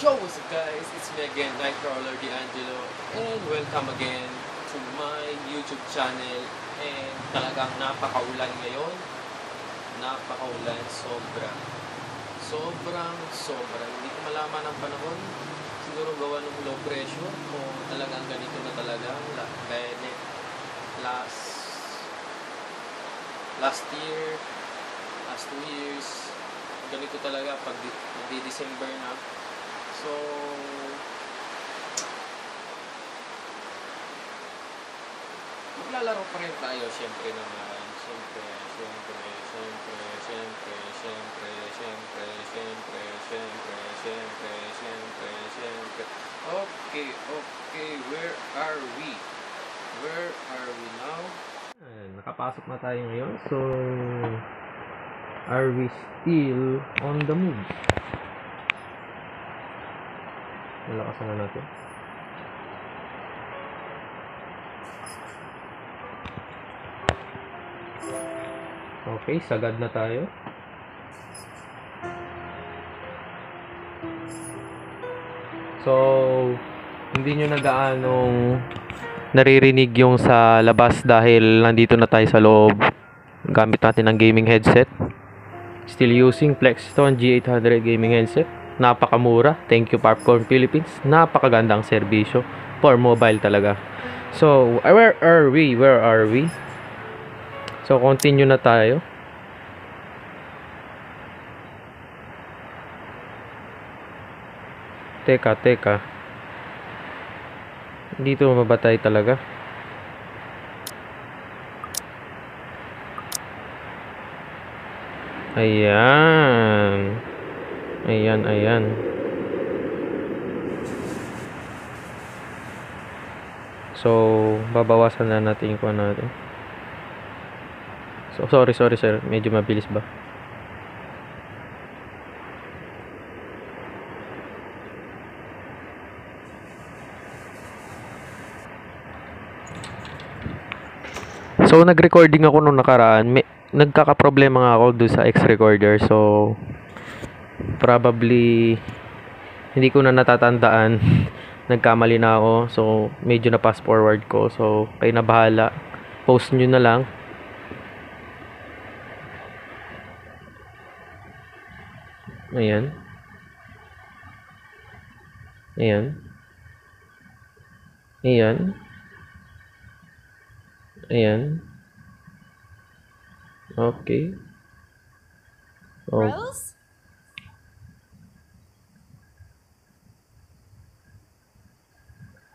Yo, what's up guys? It's me again, Nightcrawler D'Angelo, and welcome again to my YouTube channel. And talagang napakaulan ngayon. Napakaulan, sobra. Sobrang. Hindi ko malaman ang panahon. Siguro gawa ng low pressure o talagang ganito na talaga. Kaya last year, last 2 years, ganito talaga pag December na. So, maglalaro pa rin tayo, syempre naman. Syempre. Okay, where are we? Where are we now? Nakapasok na tayo ngayon. So, are we still on the move? Malakasan na natin. Okay, sagad na tayo. So, hindi nyo na gaanong naririnig yung sa labas dahil nandito na tayo sa loob. Gamit natin ang gaming headset. Still using Plexton G800 gaming headset. Napakamura. Thank you Popcorn Philippines. Napakagandang serbisyo for mobile talaga. So, where are we? So, continue na tayo. Teka. Dito mabatay talaga. Ayan. So, babawasan na natin yung kuha natin. So, sorry sir. Medyo mabilis ba? So, nag-recording ako nung nakaraan. Nagkaka-problema nga ako doon sa X-Recorder. So, probably hindi ko na natatandaan. Nagkamali na ako. So, medyo na pass forward ko. So, kayo na bahala. Post nyo na lang. Ayan. Okay. Rose?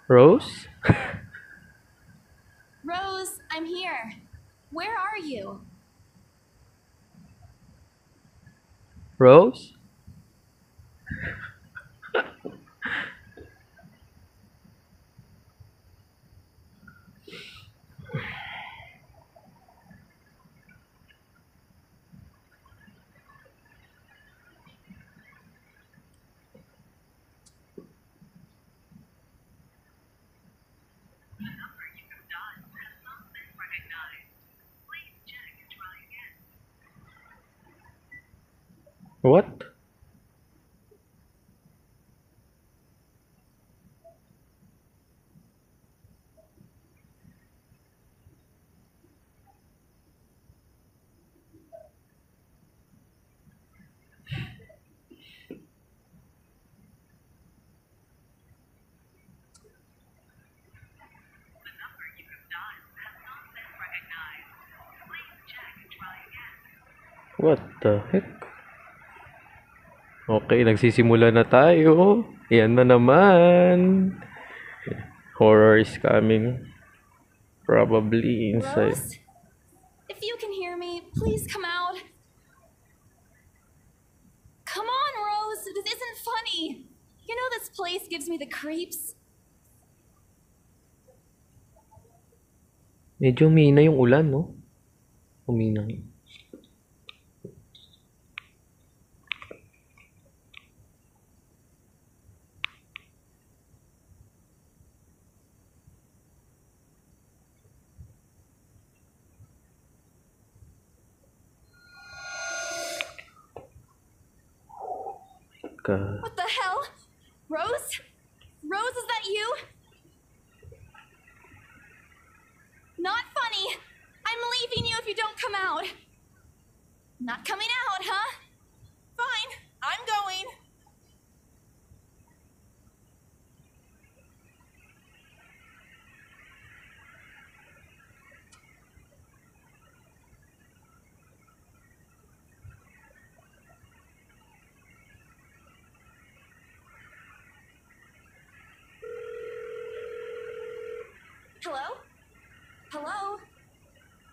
Rose? Rose, I'm here. Where are you? Rose? What? What the heck? Okay, nagsisimula na tayo. Yan na naman. Horror is coming. Probably inside. Rose? If you can hear me, please come out. Come on, Rose. This isn't funny. You know this place gives me the creeps. Medyo umina yung ulan, no? Umina. What the hell? Rose? Rose, is that you? Not funny. I'm leaving you if you don't come out. Not coming out, huh? Fine, I'm going. Hello? Hello?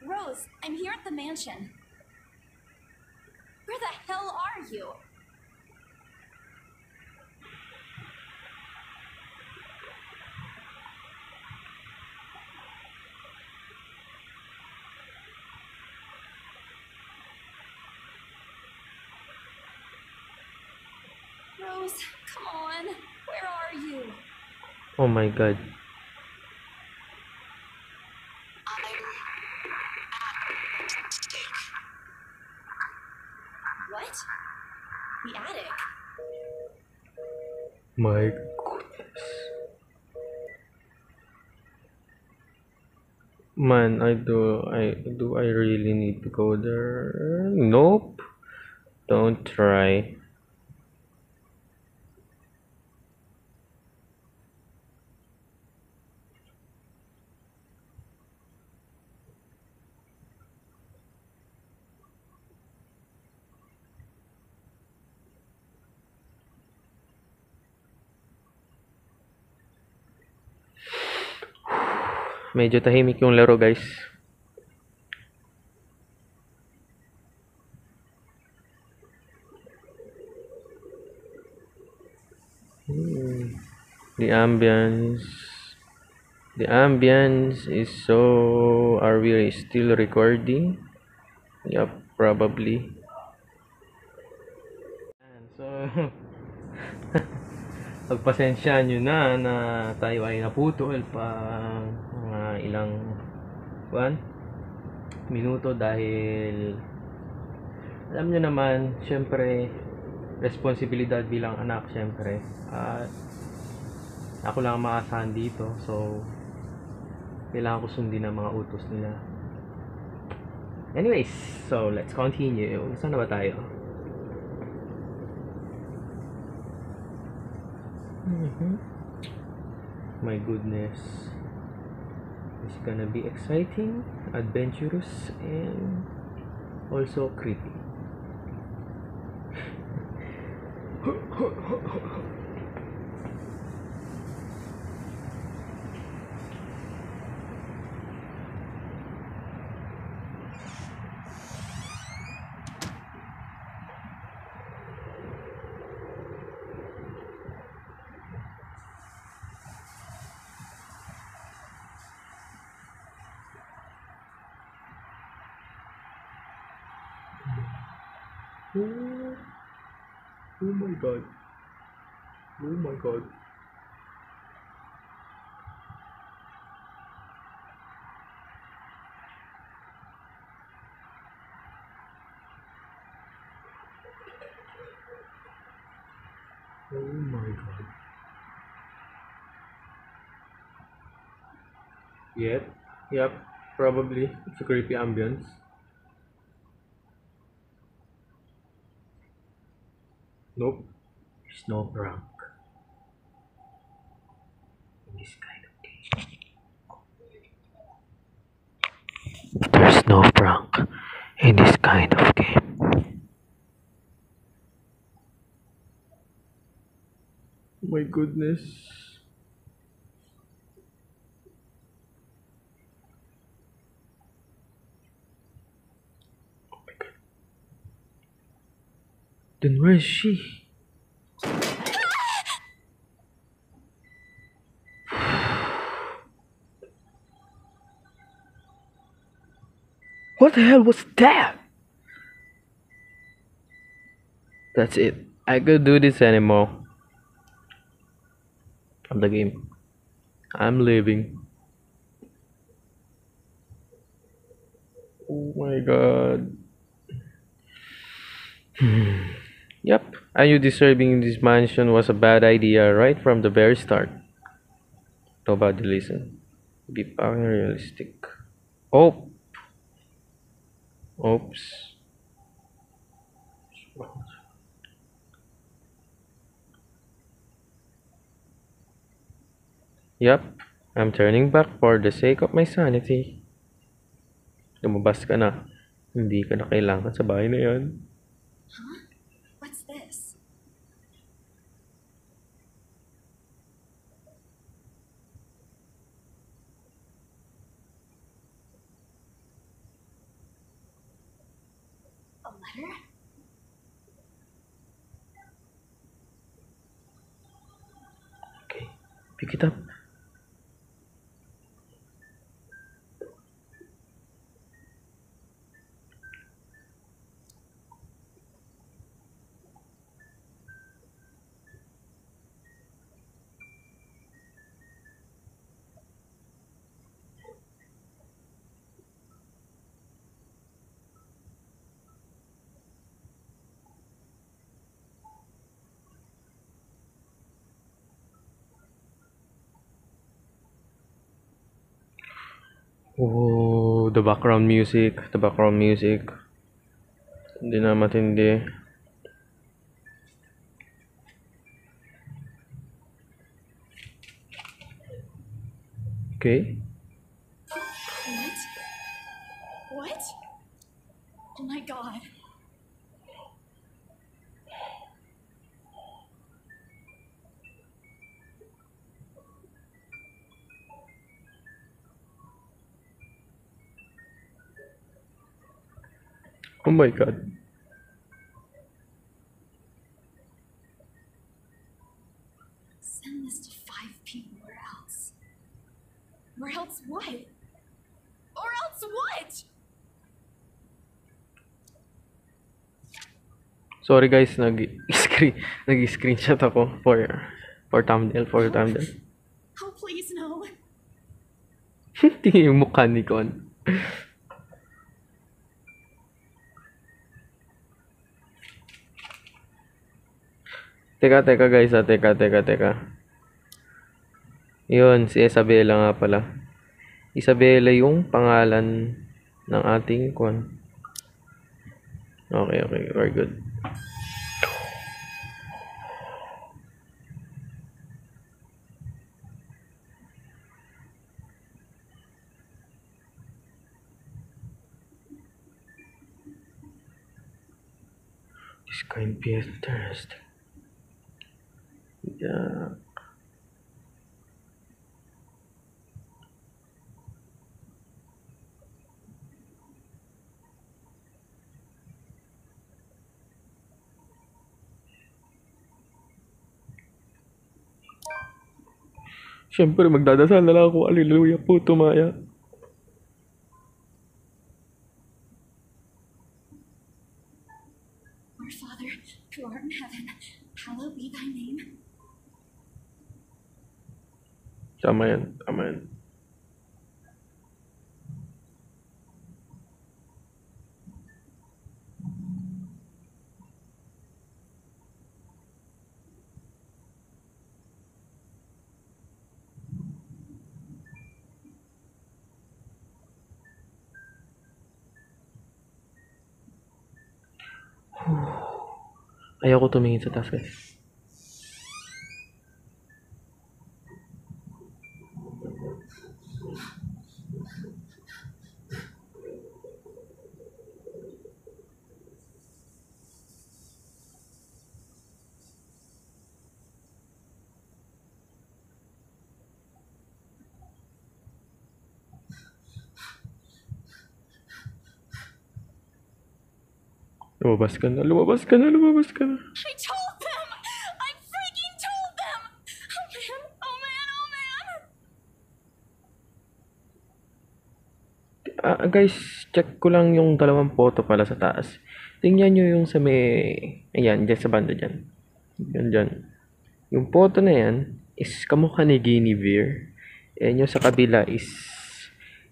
Rose, I'm here at the mansion. Where the hell are you? Rose, come on. Where are you? Oh my god. What? The attic? My goodness. Man, I really need to go there? Nope. Don't try. Medyo tahimik yung laro, guys. The ambience. The ambience is so... Are we still recording? Yup, probably. So, pagpasensya nyo na tayo ay naputol pa mga ilang minuto dahil alam nyo naman, syempre, responsibilidad bilang anak, syempre. At ako lang ang maasahan dito, so kailangan ko sundin ang mga utos nila. Anyways, so let's continue. Saan na ba tayo? My goodness. It's gonna be exciting, adventurous, and also creepy. Oh my god. Oh my god. Oh my god. Yep, probably. It's a creepy ambience. Nope. There's no prank in this kind of game. There's no prank in this kind of game. My goodness. Oh my god. Then where is she? What the hell was that? That's it. I could do this anymore. Of the game. I'm leaving. Oh my god. Yep, and you disturbing this mansion was a bad idea right from the very start. Nobody listen. Be fucking realistic. Oh, oops. Yep, I'm turning back for the sake of my sanity. Lumabas ka na. Hindi ka na kailangan sa bahay na yan. Huh? What's this? A letter? Okay, pick it up. Oh, the background music. The background music. Hindi na matindi. Okay. What? What? Oh my god. Oh my god. Send this to 5 people or else. Or else what? Or else what? Sorry guys, nag-screenshot ako for thumbnail. Oh, please no. Tingin yung mukha ni Con. Teka guys, teka. Yun, si Isabela nga pala. Isabela yung pangalan ng ating Con. Okay, very good. This can be interesting. Yeah. Siyempre, magdadasal na lang ako. Hallelujah po, tumaya. Our Father, who art in heaven, hallowed be thy name. Tama yan. Ayoko tumingin sa taas guys. Lumabas ka na. I told them! I freaking told them! Oh man. Guys, check ko lang yung dalawang photo pala sa taas. Tingnan nyo yung sa may... Ayan, dyan sa banda dyan. Dyan. Yung photo na yan is kamukha ni Guinevere. And yung sa kabila is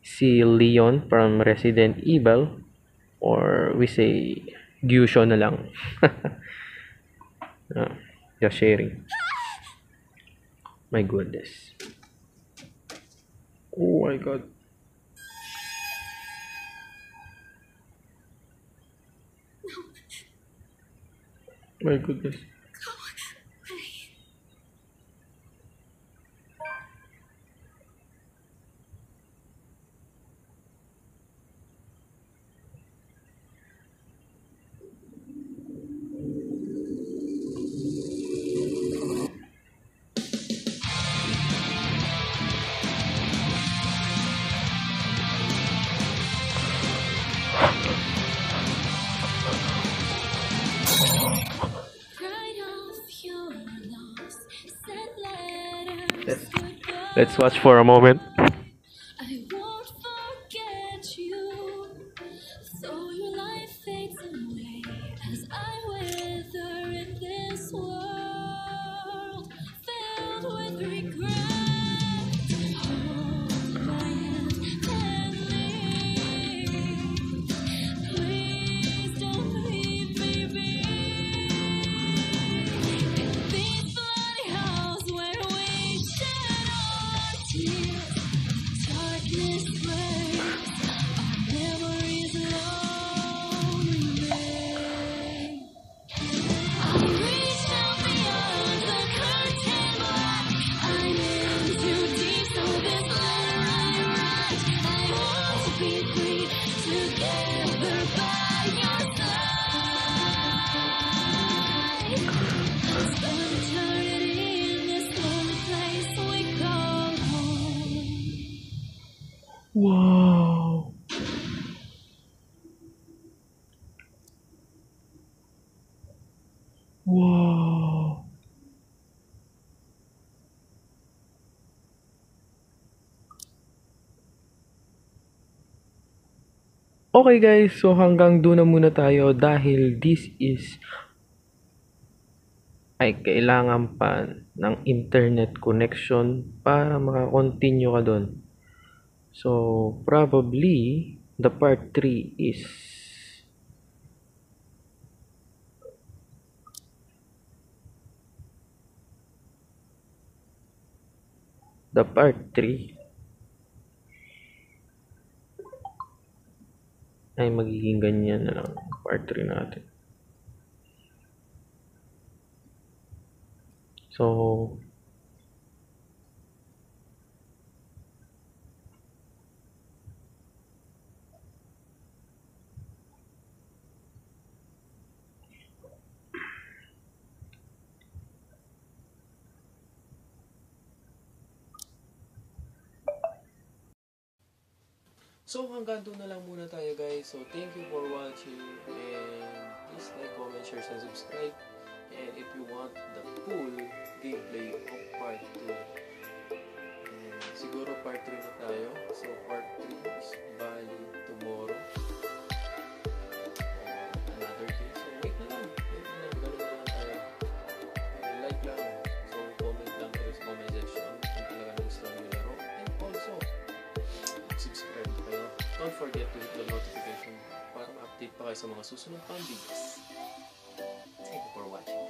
si Leon from Resident Evil. Or we say, Gyusho na lang. Just sharing. My goodness. Oh my god. My goodness. Write off your loss, send letters Let's, goodbye. let's watch for a moment. I won't forget you, though your life fades away as I wither in this world filled with regret. Hold my hand and leave. Please don't leave me be. In this bloody house where we shed our tears. Darkness reigns, our memories alone remain. I reach out beyond the curtain black. I'm in too deep, so this letter I write. I want to be free, together by your side. Spend eternity in this lonely place we call home. Wow. Wow. Okay guys, so hanggang doon na muna tayo dahil this is ay kailangan pa ng internet connection para makakontinue ka doon. So, probably the part 3 is the part 3 ay magiging ganyan na lang part 3 natin. So, hanggang doon na lang muna tayo guys. So, thank you for watching and please like, comment, share, and subscribe. And if you want the full gameplay of part 2, and siguro part 3 na tayo. So, part 3 is bali tomorrow or another day. So, wait na lang. Ganun na lang tayo. Like lang. So, comment lang kayo sa comment section kung talaga gusto nyo laro. And also, subscribe kayo. Don't forget to hit the notification para ma-update pa kayo sa mga susunod pang videos. Thank you for watching.